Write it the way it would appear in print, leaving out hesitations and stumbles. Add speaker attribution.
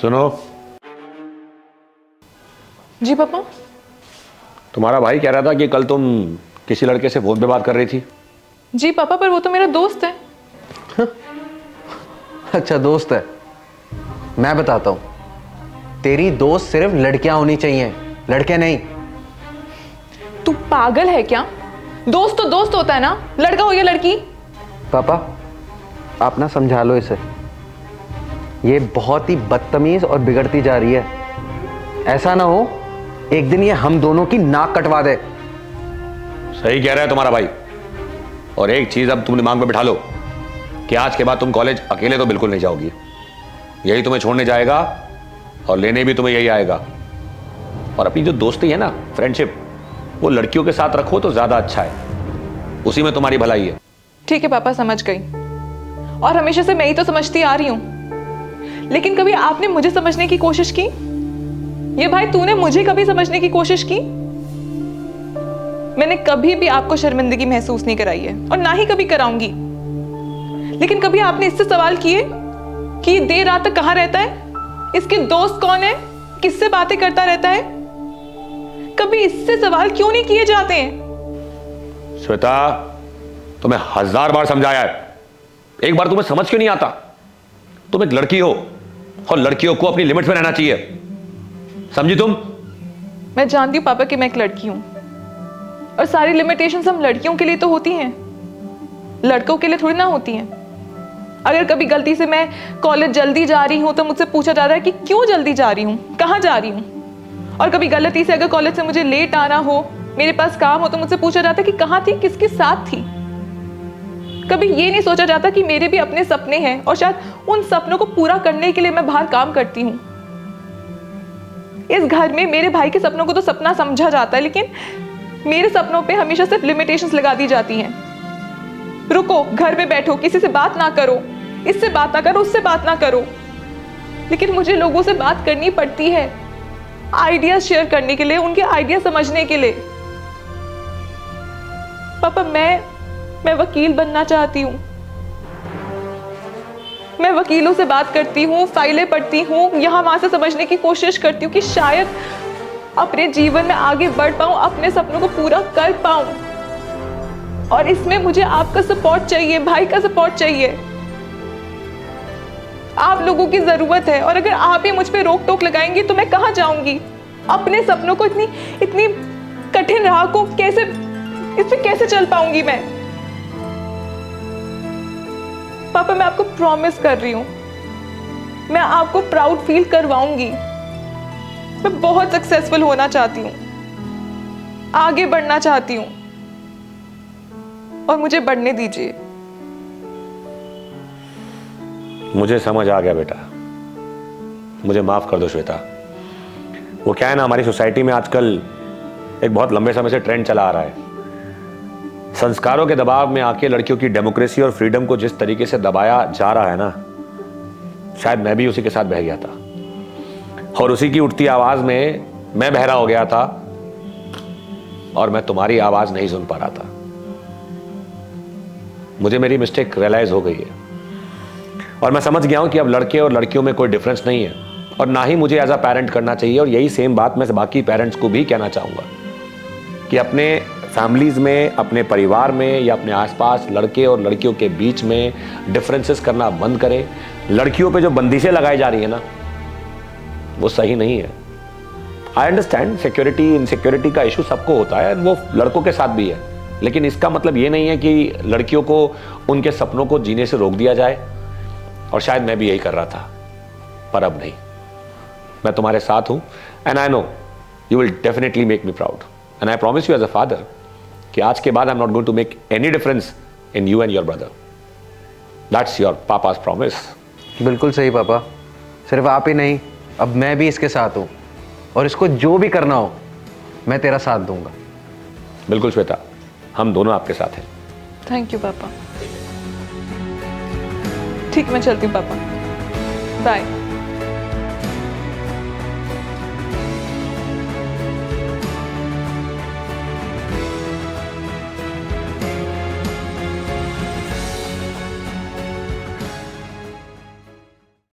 Speaker 1: सुनो,
Speaker 2: जी पापा।
Speaker 1: तुम्हारा भाई कह रहा था कि कल तुम किसी लड़के से फोन पे बात कर रही थी।
Speaker 2: जी पापा, पर वो तो मेरा दोस्त है।
Speaker 3: अच्छा दोस्त है। मैं बताता हूं, तेरी दोस्त सिर्फ लड़कियां होनी चाहिए, लड़के नहीं।
Speaker 2: तू पागल है क्या? दोस्त तो दोस्त होता है ना, लड़का हो या लड़की।
Speaker 3: पापा आप ना समझा लो इसे, ये बहुत ही बदतमीज और बिगड़ती जा रही है। ऐसा ना हो एक दिन ये हम दोनों की नाक कटवा दे।
Speaker 1: सही कह रहा है तुम्हारा भाई। और एक चीज अब तुम दिमाग में बिठा लो कि आज के बाद तुम कॉलेज अकेले तो बिल्कुल नहीं जाओगी। यही तुम्हें छोड़ने जाएगा और लेने भी तुम्हें यही आएगा। और अपनी जो दोस्ती है ना, फ्रेंडशिप, वो लड़कियों के साथ रखो तो ज्यादा अच्छा है, उसी में तुम्हारी भलाई है।
Speaker 2: ठीक है पापा, समझ गई। और हमेशा से मैं ही तो समझती आ रही हूं, लेकिन कभी आपने मुझे समझने की कोशिश की? ये भाई तूने मुझे कभी समझने की कोशिश की? मैंने कभी भी आपको शर्मिंदगी महसूस नहीं कराई है और ना ही कभी कराऊंगी। लेकिन कभी आपने इससे सवाल किए कि देर रात तक कहां रहता है, इसके दोस्त कौन है, किससे बातें करता रहता है? कभी इससे सवाल क्यों नहीं किए जाते हैं?
Speaker 1: श्वेता, तुम्हें 1000 बार समझाया है, एक बार तुम्हें समझ क्यों नहीं आता? तुम एक लड़की हो और लड़कियों को अपनी लिमिट्स में रहना चाहिए, समझी तुम?
Speaker 2: मैं जानती हूं पापा कि मैं एक लड़की हूं, और सारी लिमिटेशंस हम लड़कियों के लिए तो होती हैं, लड़कों के लिए थोड़ी ना होती हैं। अगर कभी गलती से मैं कॉलेज जल्दी जा रही हूं तो मुझसे पूछा जाता है कि क्यों जल्दी जा रही हूं, कहां जा रही हूं। और कभी गलती से अगर कॉलेज से मुझे लेट आना हो, मेरे पास काम हो, तो मुझसे पूछा जाता है कि कहां थी, किसके साथ थी। कभी ये नहीं सोचा जाता कि मेरे भी अपने सपने हैं और शायद उन सपनों को पूरा करने के लिए मैं बाहर काम करती हूँ। इस घर में मेरे भाई के सपनों को तो सपना समझा जाता है, लेकिन मेरे सपनों पे हमेशा सिर्फ लिमिटेशंस लगा दी जाती हैं। रुको, घर में बैठो, किसी से बात ना करो, इससे बात ना करो, उससे बात ना करो। लेकिन मुझे लोगों से बात करनी पड़ती है, आइडियाज शेयर करने के लिए, उनके आइडिया समझने के लिए। पापा मैं वकील बनना चाहती हूँ। मैं वकीलों से बात करती हूँ, फाइलें पढ़ती हूँ, यहाँ वहां से समझने की कोशिश करती हूँ कि शायद अपने जीवन में आगे बढ़ पाऊं, अपने सपनों को पूरा कर पाऊं। और इसमें मुझे आपका सपोर्ट चाहिए, भाई का सपोर्ट चाहिए। आप लोगों की जरूरत है, और अगर आप ही मुझ पे रोक टोक लगाएंगी तो मैं कहां जाऊंगी? अपने सपनों को इतनी कठिन राह को कैसे, इस पे कैसे चल पाऊंगी मैं? पापा मैं आपको प्रॉमिस कर रही हूं, मैं आपको प्राउड फील करवाऊंगी। मैं बहुत सक्सेसफुल होना चाहती हूं, आगे बढ़ना चाहती हूं, और मुझे बढ़ने दीजिए।
Speaker 1: मुझे समझ आ गया बेटा, मुझे माफ कर दो श्वेता। वो क्या है ना, हमारी सोसाइटी में आजकल एक बहुत लंबे समय से ट्रेंड चला आ रहा है। संस्कारों के दबाव में आके लड़कियों की डेमोक्रेसी और फ्रीडम को जिस तरीके से दबाया जा रहा है ना, शायद मैं भी उसी के साथ बह गया था, और उसी की उठती आवाज में मैं बहरा हो गया था, और मैं तुम्हारी आवाज नहीं सुन पा रहा था। मुझे मेरी मिस्टेक रियलाइज हो गई है, और मैं समझ गया हूं कि अब लड़के और लड़कियों में कोई डिफरेंस नहीं है, और ना ही मुझे एज अ पेरेंट करना चाहिए। और यही सेम बात मैं बाकी पेरेंट्स को भी कहना चाहूंगा कि अपने फैमिलीज में, अपने परिवार में या अपने आसपास लड़के और लड़कियों के बीच में डिफरेंसेस करना बंद करें। लड़कियों पे जो बंदिशें लगाई जा रही है ना, वो सही नहीं है। आई अंडरस्टैंड सिक्योरिटी इनसिक्योरिटी का इशू सबको होता है, वो लड़कों के साथ भी है, लेकिन इसका मतलब ये नहीं है कि लड़कियों को उनके सपनों को जीने से रोक दिया जाए। और शायद मैं भी यही कर रहा था, पर अब नहीं। मैं तुम्हारे साथ हूं, and I know you will definitely make me proud, and I promise you as a father कि आज के बाद I am not going to make any difference in you and your brother. That's your papa's promise.
Speaker 3: बिल्कुल सही पापा, सिर्फ आप ही नहीं, अब मैं भी इसके साथ हूँ, और इसको जो भी करना हो मैं तेरा साथ दूंगा।
Speaker 1: बिल्कुल श्वेता, हम दोनों आपके साथ हैं।
Speaker 2: थैंक यू पापा। ठीक, मैं चलती हूँ पापा, बाय।